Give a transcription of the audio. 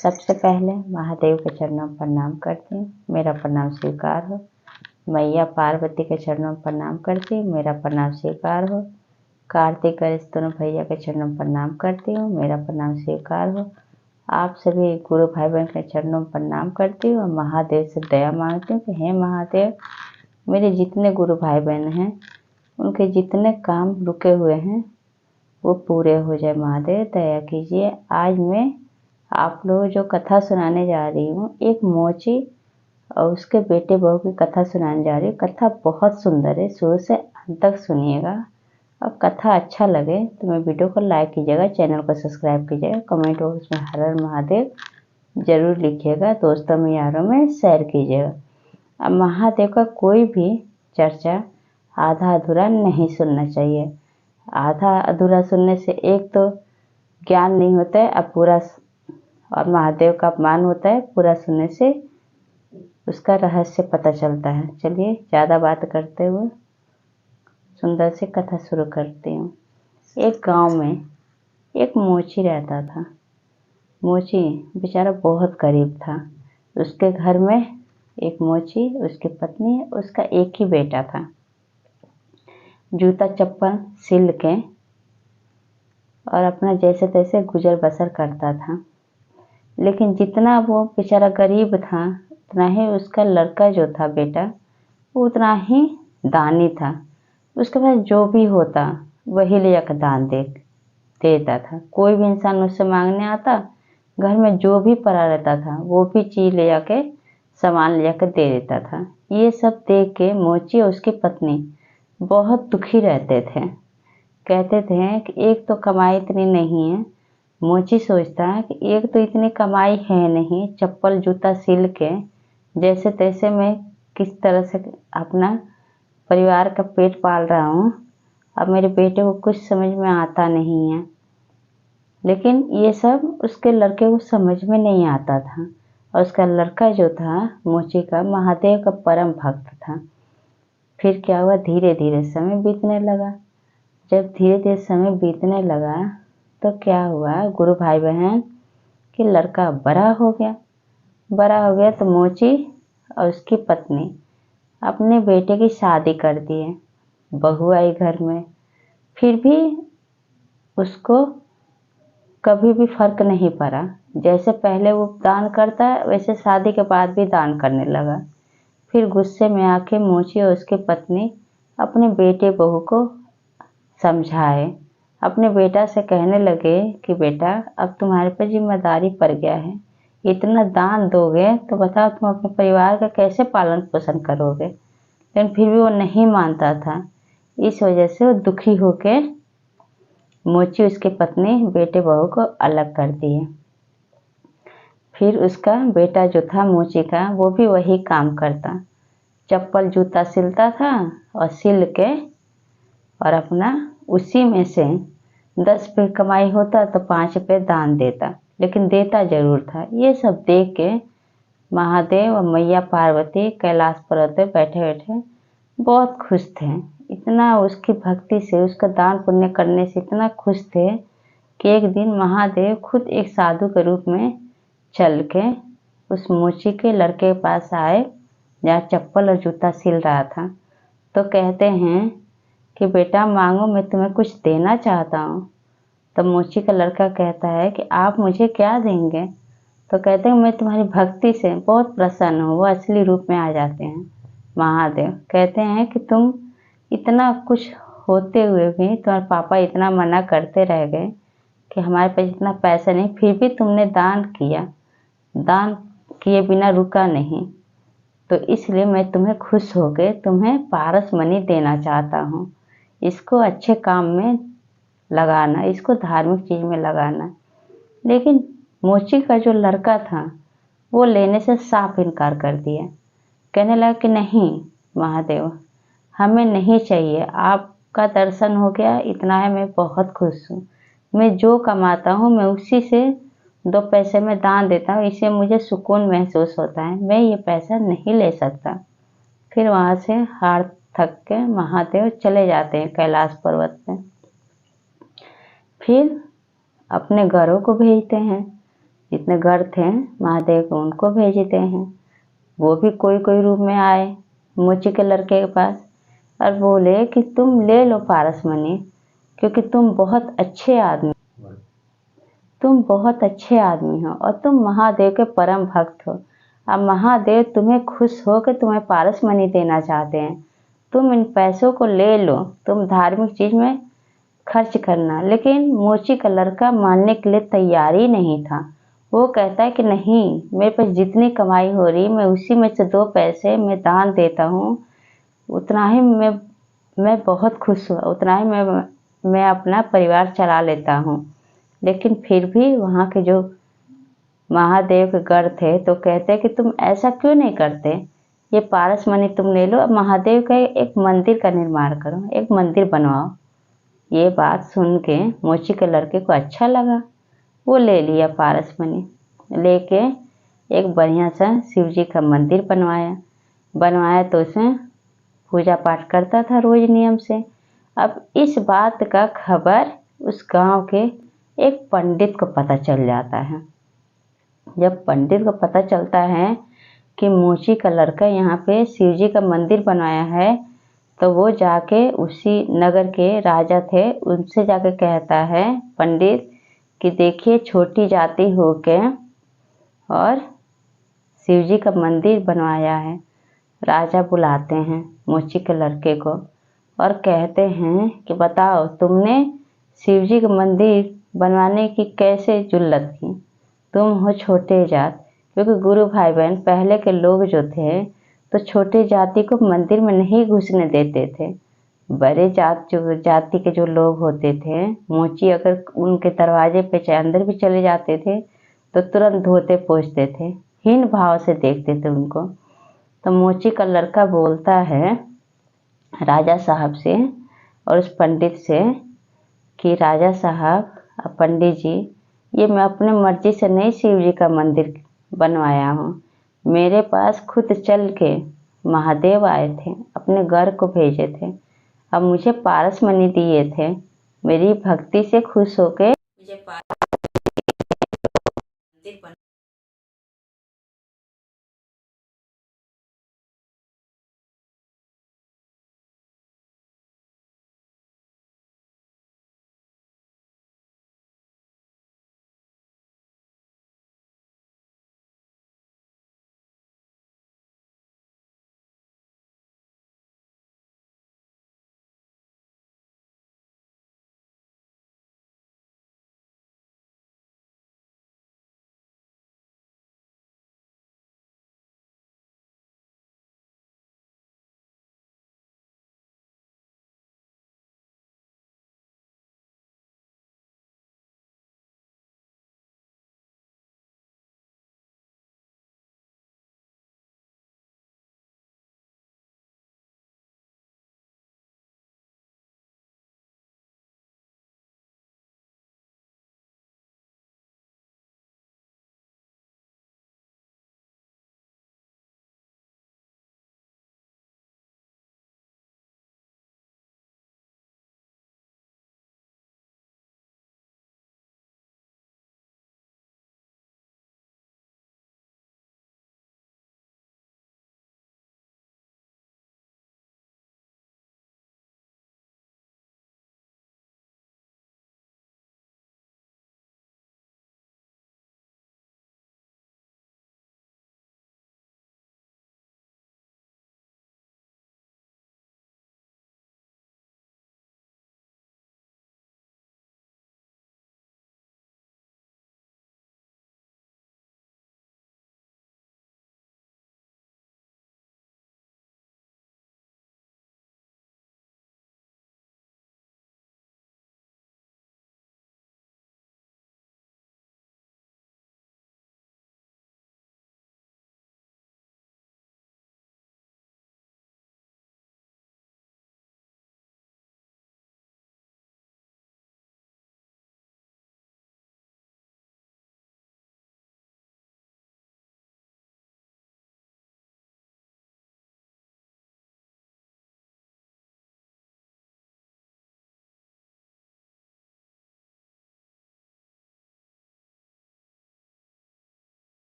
सबसे पहले महादेव के चरणों में प्रणाम करती हूँ, मेरा प्रणाम स्वीकार हो। मैया पार्वती के चरणों में प्रणाम करती हूँ, मेरा प्रणाम स्वीकार हो। कार्तिक गणेश दोनों भैया के चरणों में प्रणाम करती हूँ, मेरा प्रणाम स्वीकार हो। आप सभी गुरु भाई बहन के चरणों में प्रणाम करती हूँ और महादेव से दया मांगती हूँ कि हे महादेव, मेरे जितने गुरु भाई बहन हैं उनके जितने काम रुके हुए हैं वो पूरे हो जाए। महादेव दया कीजिए। आज मैं आप लोग जो कथा सुनाने जा रही हूँ, एक मोची और उसके बेटे बहू की कथा सुनाने जा रही हूँ। कथा बहुत सुंदर है, शुरू से अंत तक सुनिएगा। अब कथा अच्छा लगे तो मैं वीडियो को लाइक कीजिएगा, चैनल को सब्सक्राइब कीजिएगा, कमेंट बॉक्स में हर हर महादेव जरूर लिखिएगा, दोस्तों में यारों में शेयर कीजिएगा। अब महादेव का कोई भी चर्चा आधा अधूरा नहीं सुनना चाहिए। आधा अधूरा सुनने से एक तो ज्ञान नहीं होता है और पूरा, और महादेव का अपमान होता है। पूरा सुनने से उसका रहस्य पता चलता है। चलिए ज़्यादा बात करते हुए सुंदर से कथा शुरू करती हूँ। एक गांव में एक मोची रहता था। मोची बेचारा बहुत गरीब था। उसके घर में एक मोची, उसकी पत्नी, उसका एक ही बेटा था। जूता चप्पल सिल के और अपना जैसे तैसे गुजर बसर करता था। लेकिन जितना वो बेचारा गरीब था उतना ही उसका लड़का जो था बेटा, वो उतना ही दानी था। उसके पास जो भी होता वही ले जाकर दान देता था। कोई भी इंसान उससे मांगने आता, घर में जो भी पड़ा रहता था वो भी चीज़ ले जाके, सामान ले जाकर दे देता था। ये सब देख के मोची और उसकी पत्नी बहुत दुखी रहते थे। कहते थे कि एक तो कमाई इतनी नहीं है। मोची सोचता है कि एक तो इतनी कमाई है नहीं, चप्पल जूता सिल के जैसे तैसे मैं किस तरह से अपना परिवार का पेट पाल रहा हूँ। अब मेरे बेटे को कुछ समझ में आता नहीं है। लेकिन ये सब उसके लड़के को समझ में नहीं आता था। और उसका लड़का जो था मोची का, महादेव का परम भक्त था। फिर क्या हुआ, धीरे धीरे समय बीतने लगा। जब धीरे धीरे समय बीतने लगा तो क्या हुआ, गुरु भाई बहन कि लड़का बड़ा हो गया। बड़ा हो गया तो मोची और उसकी पत्नी अपने बेटे की शादी कर दी है। बहू आई घर में, फिर भी उसको कभी भी फर्क नहीं पड़ा। जैसे पहले वो दान करता है वैसे शादी के बाद भी दान करने लगा। फिर गुस्से में आके मोची और उसकी पत्नी अपने बेटे बहू को समझाए। अपने बेटा से कहने लगे कि बेटा, अब तुम्हारे पर जिम्मेदारी पड़ गया है। इतना दान दोगे तो बताओ तुम अपने परिवार का कैसे पालन पोषण करोगे। लेकिन फिर भी वो नहीं मानता था। इस वजह से वो दुखी होके मोची उसकी पत्नी बेटे बहू को अलग कर दिए। फिर उसका बेटा जो था मोची का, वो भी वही काम करता। चप्पल जूता सिलता था और सिल के और अपना उसी में से 10 रुपये कमाई होता तो 5 रुपये दान देता, लेकिन देता जरूर था। ये सब देख के महादेव और मैया पार्वती कैलाश पर्वत पे बैठे बैठे बहुत खुश थे। इतना उसकी भक्ति से, उसका दान पुण्य करने से इतना खुश थे कि एक दिन महादेव खुद एक साधु के रूप में चल के उस मोची के लड़के के पास आए जहाँ चप्पल और जूता सिल रहा था। तो कहते हैं कि बेटा मांगो, मैं तुम्हें कुछ देना चाहता हूँ। तब मोची का लड़का कहता है कि आप मुझे क्या देंगे। तो कहते हैं मैं तुम्हारी भक्ति से बहुत प्रसन्न हूँ। वो असली रूप में आ जाते हैं महादेव। कहते हैं कि तुम इतना कुछ होते हुए भी तुम्हारे पापा इतना मना करते रह गए कि हमारे पास इतना पैसा नहीं, फिर भी तुमने दान किया, दान किए बिना रुका नहीं। तो इसलिए मैं तुम्हें खुश होकर तुम्हें पारस मणि देना चाहता हूँ। इसको अच्छे काम में लगाना, इसको धार्मिक चीज़ में लगाना। लेकिन मोची का जो लड़का था वो लेने से साफ इनकार कर दिया। कहने लगा कि नहीं महादेव, हमें नहीं चाहिए, आपका दर्शन हो गया, इतना है, मैं बहुत खुश हूँ। मैं जो कमाता हूँ मैं उसी से 2 पैसे में दान देता हूँ, इससे मुझे सुकून महसूस होता है, मैं ये पैसा नहीं ले सकता। फिर वहाँ से हार थक के महादेव चले जाते हैं कैलाश पर्वत पे। फिर अपने घरों को भेजते हैं जितने घर थे महादेव के उनको भेजते हैं। वो भी कोई कोई रूप में आए मोची के लड़के के पास और बोले कि तुम ले लो पारस मणि, क्योंकि तुम बहुत अच्छे आदमी हो और तुम महादेव के परम भक्त हो। अब महादेव तुम्हें खुश हो के तुम्हें पारस मणि देना चाहते हैं। तुम इन पैसों को ले लो, तुम धार्मिक चीज में खर्च करना। लेकिन मोची का लड़का मानने के लिए तैयार ही नहीं था। वो कहता है कि नहीं, मेरे पास जितनी कमाई हो रही मैं उसी में से 2 पैसे मैं दान देता हूँ, उतना ही मैं बहुत खुश हुआ, उतना ही मैं अपना परिवार चला लेता हूँ। लेकिन फिर भी वहाँ के जो महादेव के गढ़ थे तो कहते कि तुम ऐसा क्यों नहीं करते, ये पारस मणि तुम ले लो, महादेव का एक मंदिर का निर्माण करो, एक मंदिर बनवाओ। ये बात सुन के मोची के लड़के को अच्छा लगा। वो ले लिया पारस मणि, लेके एक बढ़िया सा शिव जी का मंदिर बनवाया तो उसमें पूजा पाठ करता था रोज नियम से। अब इस बात का खबर उस गांव के एक पंडित को पता चल जाता है। जब पंडित को पता चलता है कि मोची का लड़का यहाँ पे शिव जी का मंदिर बनवाया है, तो वो जाके उसी नगर के राजा थे उनसे जाके कहता है पंडित कि देखिए छोटी जाति होके और शिव जी का मंदिर बनवाया है। राजा बुलाते हैं मोची के लड़के को और कहते हैं कि बताओ तुमने शिव जी का मंदिर बनवाने की कैसे जुल्लत की, तुम हो छोटे जात। क्योंकि गुरु भाई बहन पहले के लोग जो थे तो छोटे जाति को मंदिर में नहीं घुसने देते थे। बड़े जाति के जो लोग होते थे, मोची अगर उनके दरवाजे पे चाहे अंदर भी चले जाते थे तो तुरंत धोते पोंछते थे, हीन भाव से देखते थे उनको। तो मोची का लड़का बोलता है राजा साहब से और उस पंडित से कि राजा साहब, पंडित जी, ये मैं अपने मर्जी से नहीं शिव जी का मंदिर बनवाया हूँ। मेरे पास खुद चल के महादेव आए थे, अपने घर को भेजे थे, अब मुझे पारस मणि दिए थे। मेरी भक्ति से खुश होके मुझे पारस मंदिर